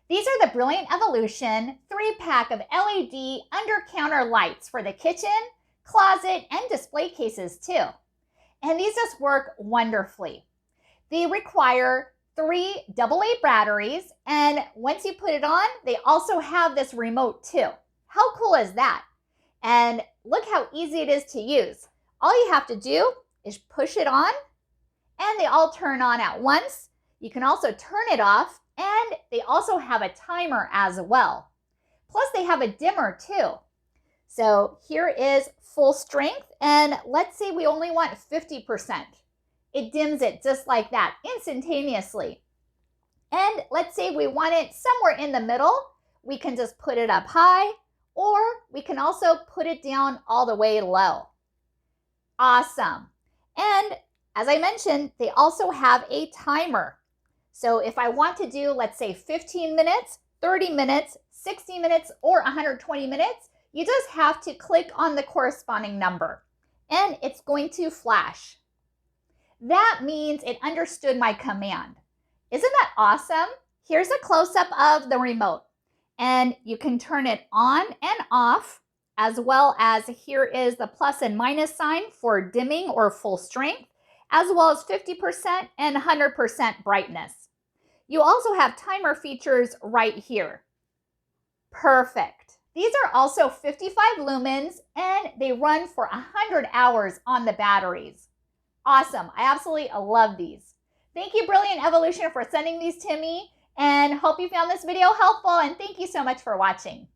These are the Brilliant Evolution 3-pack of LED under-counter lights for the kitchen, closet, and display cases too. And these just work wonderfully. They require 3 AA batteries, and once you put it on, they also have this remote too. How cool is that? And look how easy it is to use. All you have to do is push it on, and they all turn on at once. You can also turn it off, and they also have a timer as well. Plus, they have a dimmer too. So here is full strength, and let's say we only want 50%. It dims it just like that, instantaneously. And let's say we want it somewhere in the middle. We can just put it up high, or we can also put it down all the way low. Awesome. And as I mentioned, they also have a timer. So if I want to do, let's say 15 minutes, 30 minutes, 60 minutes, or 120 minutes, you just have to click on the corresponding number and it's going to flash. That means it understood my command. Isn't that awesome? Here's a close-up of the remote, and you can turn it on and off, as well as here is the plus and minus sign for dimming or full strength, as well as 50% and 100% brightness. You also have timer features right here. Perfect. These are also 55 lumens, and they run for 100 hours on the batteries. Awesome. I absolutely love these. Thank you, Brilliant Evolution, for sending these to me, and hope you found this video helpful, and thank you so much for watching.